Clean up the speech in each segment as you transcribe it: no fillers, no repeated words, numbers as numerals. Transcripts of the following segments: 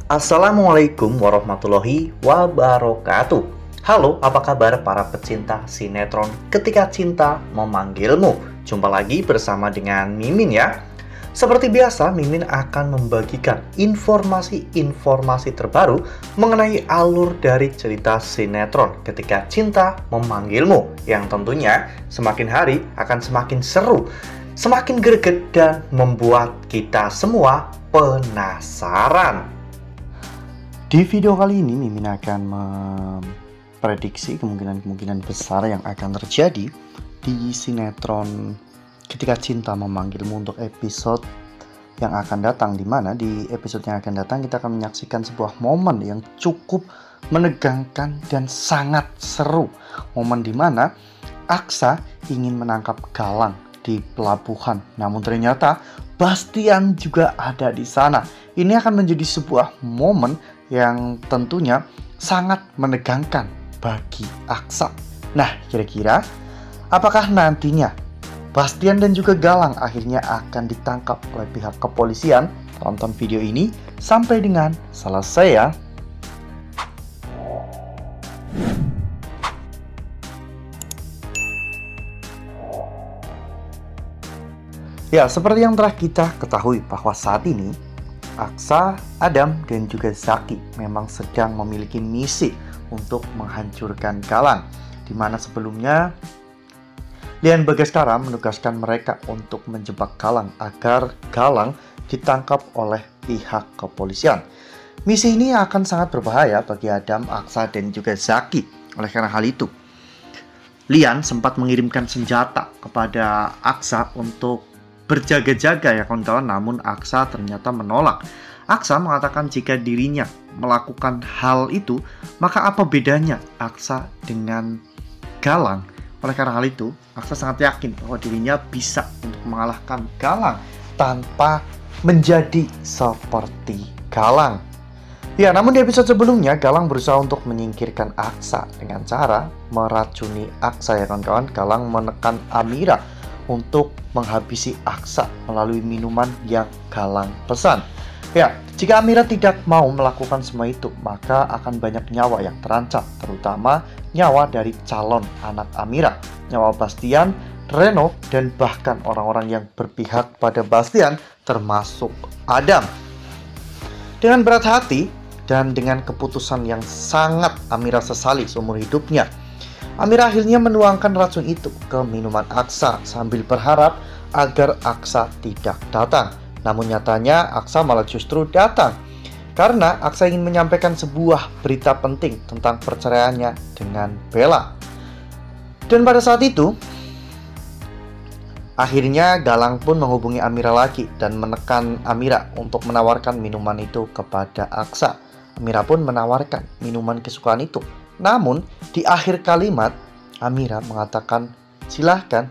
Assalamualaikum warahmatullahi wabarakatuh. Halo, apa kabar para pecinta sinetron Ketika Cinta Memanggilmu? Jumpa lagi bersama dengan Mimin ya. Seperti biasa, Mimin akan membagikan informasi-informasi terbaru mengenai alur dari cerita sinetron Ketika Cinta Memanggilmu, yang tentunya semakin hari akan semakin seru, semakin greget, dan membuat kita semua penasaran. Di video kali ini, Mimin akan memprediksi kemungkinan-kemungkinan besar yang akan terjadi di sinetron Ketika Cinta Memanggilmu untuk episode yang akan datang, di mana di episode yang akan datang kita akan menyaksikan sebuah momen yang cukup menegangkan dan sangat seru. Momen di mana Aksa ingin menangkap Galang di pelabuhan, namun ternyata Bastian juga ada di sana. Ini akan menjadi sebuah momen yang tentunya sangat menegangkan bagi Aksa. Nah, kira-kira apakah nantinya Bastian dan juga Galang akhirnya akan ditangkap oleh pihak kepolisian? Tonton video ini sampai dengan selesai ya. Ya, seperti yang telah kita ketahui bahwa saat ini Aksa, Adam, dan juga Zaki memang sedang memiliki misi untuk menghancurkan Galang, di mana sebelumnya Lian Bagaskara menugaskan mereka untuk menjebak Galang agar Galang ditangkap oleh pihak kepolisian. Misi ini akan sangat berbahaya bagi Adam, Aksa, dan juga Zaki. Oleh karena hal itu, Lian sempat mengirimkan senjata kepada Aksa untuk berjaga-jaga ya kawan-kawan, namun Aksa ternyata menolak. Aksa mengatakan jika dirinya melakukan hal itu, maka apa bedanya Aksa dengan Galang? Oleh karena hal itu, Aksa sangat yakin bahwa dirinya bisa untuk mengalahkan Galang tanpa menjadi seperti Galang. Ya, namun di episode sebelumnya Galang berusaha untuk menyingkirkan Aksa dengan cara meracuni Aksa ya kawan-kawan. Galang menekan Amira untuk menghabisi Aksa melalui minuman yang Galang pesan. Ya, jika Amira tidak mau melakukan semua itu, maka akan banyak nyawa yang terancam, terutama nyawa dari calon anak Amira, nyawa Bastian, Reno, dan bahkan orang-orang yang berpihak pada Bastian, termasuk Adam. Dengan berat hati dan dengan keputusan yang sangat Amira sesali seumur hidupnya, Amira akhirnya menuangkan racun itu ke minuman Aksa sambil berharap agar Aksa tidak datang. Namun nyatanya Aksa malah justru datang karena Aksa ingin menyampaikan sebuah berita penting tentang perceraiannya dengan Bella. Dan pada saat itu, akhirnya Galang pun menghubungi Amira lagi dan menekan Amira untuk menawarkan minuman itu kepada Aksa. Amira pun menawarkan minuman kesukaan itu. Namun, di akhir kalimat, Amira mengatakan, "Silahkan,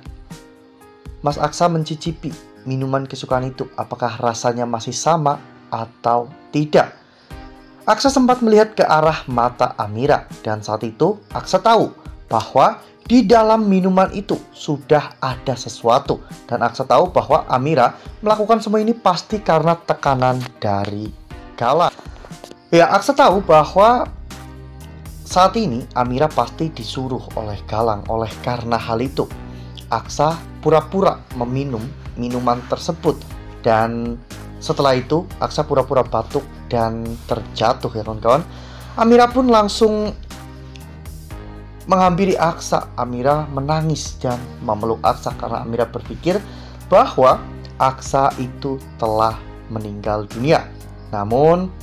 Mas Aksa mencicipi minuman kesukaan itu. Apakah rasanya masih sama atau tidak?" Aksa sempat melihat ke arah mata Amira, dan saat itu Aksa tahu bahwa di dalam minuman itu sudah ada sesuatu. Dan Aksa tahu bahwa Amira melakukan semua ini pasti karena tekanan dari Galang. Ya, Aksa tahu bahwa saat ini Amira pasti disuruh oleh Galang. Oleh karena hal itu, Aksa pura-pura meminum minuman tersebut. Dan setelah itu Aksa pura-pura batuk dan terjatuh ya kawan-kawan. Amira pun langsung menghampiri Aksa. Amira menangis dan memeluk Aksa karena Amira berpikir bahwa Aksa itu telah meninggal dunia. Namun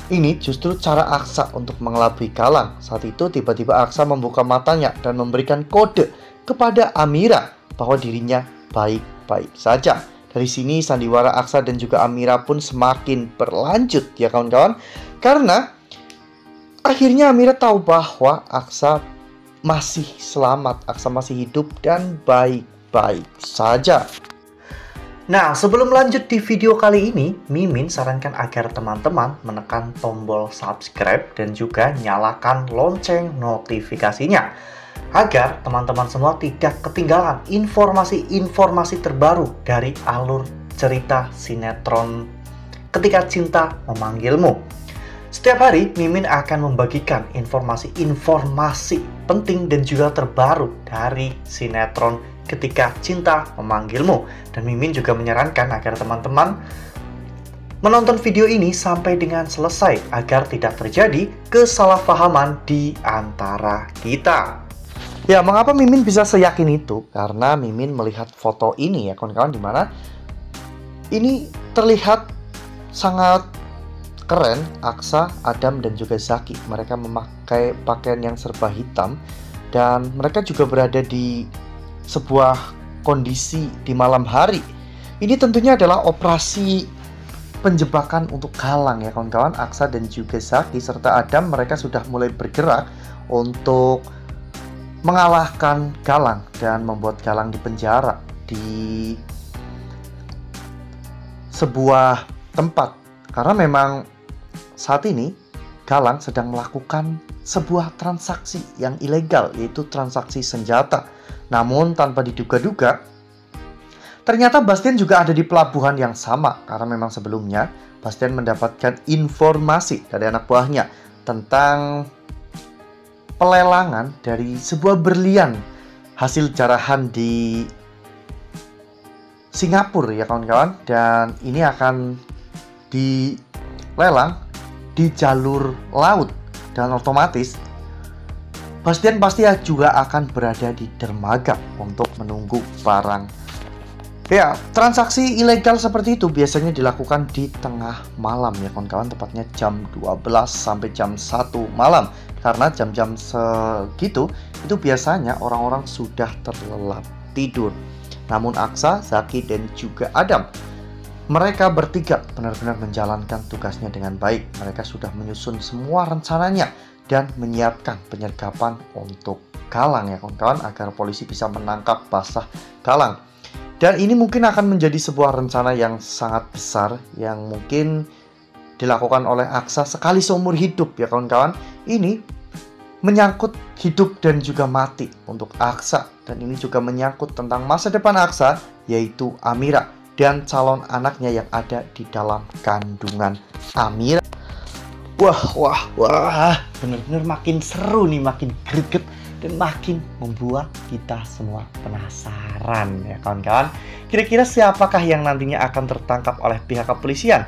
ini justru cara Aksa untuk mengelabui Galang. Saat itu tiba-tiba Aksa membuka matanya dan memberikan kode kepada Amira bahwa dirinya baik-baik saja. Dari sini sandiwara Aksa dan juga Amira pun semakin berlanjut ya kawan-kawan. Karena akhirnya Amira tahu bahwa Aksa masih selamat, Aksa masih hidup dan baik-baik saja. Nah, sebelum lanjut di video kali ini, Mimin sarankan agar teman-teman menekan tombol subscribe dan juga nyalakan lonceng notifikasinya agar teman-teman semua tidak ketinggalan informasi-informasi terbaru dari alur cerita sinetron Ketika Cinta Memanggilmu. Setiap hari, Mimin akan membagikan informasi-informasi penting dan juga terbaru dari sinetron Ketika Cinta Memanggilmu. Dan Mimin juga menyarankan agar teman-teman menonton video ini sampai dengan selesai agar tidak terjadi kesalahpahaman di antara kita. Ya, mengapa Mimin bisa seyakin itu? Karena Mimin melihat foto ini ya kawan-kawan, dimana ini terlihat sangat keren. Aksa, Adam, dan juga Zaki. Mereka memakai pakaian yang serba hitam. Dan mereka juga berada di sebuah kondisi di malam hari. Ini tentunya adalah operasi penjebakan untuk Galang ya kawan-kawan. Aksa dan juga Zaki serta Adam, mereka sudah mulai bergerak untuk mengalahkan Galang dan membuat Galang dipenjara di sebuah tempat. Karena memang saat ini Galang sedang melakukan sebuah transaksi yang ilegal, yaitu transaksi senjata. Namun tanpa diduga-duga, ternyata Bastian juga ada di pelabuhan yang sama. Karena memang sebelumnya Bastian mendapatkan informasi dari anak buahnya tentang pelelangan dari sebuah berlian hasil jarahan di Singapura ya kawan-kawan. Dan ini akan dilelang di jalur laut, dan otomatis Bastian pasti juga akan berada di dermaga untuk menunggu barang. Ya, transaksi ilegal seperti itu biasanya dilakukan di tengah malam ya kawan-kawan, tepatnya jam 12 sampai jam 1 malam. Karena jam-jam segitu itu biasanya orang-orang sudah terlelap tidur. Namun Aksa, Zaki, dan juga Adam, mereka bertiga benar-benar menjalankan tugasnya dengan baik. Mereka sudah menyusun semua rencananya dan menyiapkan penyergapan untuk Galang ya kawan-kawan, agar polisi bisa menangkap basah Galang. Dan ini mungkin akan menjadi sebuah rencana yang sangat besar yang mungkin dilakukan oleh Aksa sekali seumur hidup ya kawan-kawan. Ini menyangkut hidup dan juga mati untuk Aksa. Dan ini juga menyangkut tentang masa depan Aksa, yaitu Amira dan calon anaknya yang ada di dalam kandungan Amira. Wah, bener-bener makin seru nih, makin greget dan makin membuat kita semua penasaran ya kawan-kawan. Kira-kira siapakah yang nantinya akan tertangkap oleh pihak kepolisian?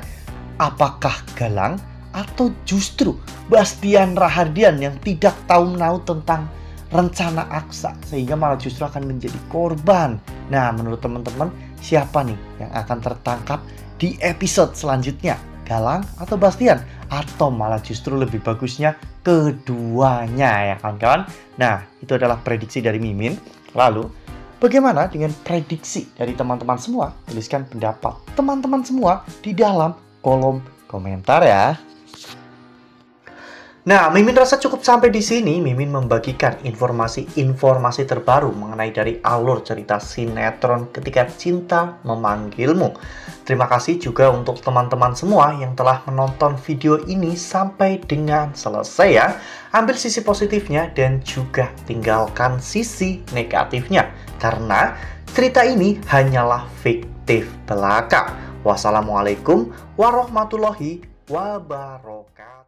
Apakah Galang atau justru Bastian Rahardian yang tidak tahu menahu tentang rencana Aksa sehingga malah justru akan menjadi korban? Nah, menurut teman-teman, siapa nih yang akan tertangkap di episode selanjutnya? Galang atau Bastian? Atau malah justru lebih bagusnya keduanya ya kawan-kawan? Nah, itu adalah prediksi dari Mimin. Lalu, bagaimana dengan prediksi dari teman-teman semua? Tuliskan pendapat teman-teman semua di dalam kolom komentar ya. Nah, Mimin rasa cukup sampai di sini. Mimin membagikan informasi-informasi terbaru mengenai dari alur cerita sinetron Ketika Cinta Memanggilmu. Terima kasih juga untuk teman-teman semua yang telah menonton video ini sampai dengan selesai ya. Ambil sisi positifnya dan juga tinggalkan sisi negatifnya. Karena cerita ini hanyalah fiktif belaka. Wassalamualaikum warahmatullahi wabarakatuh.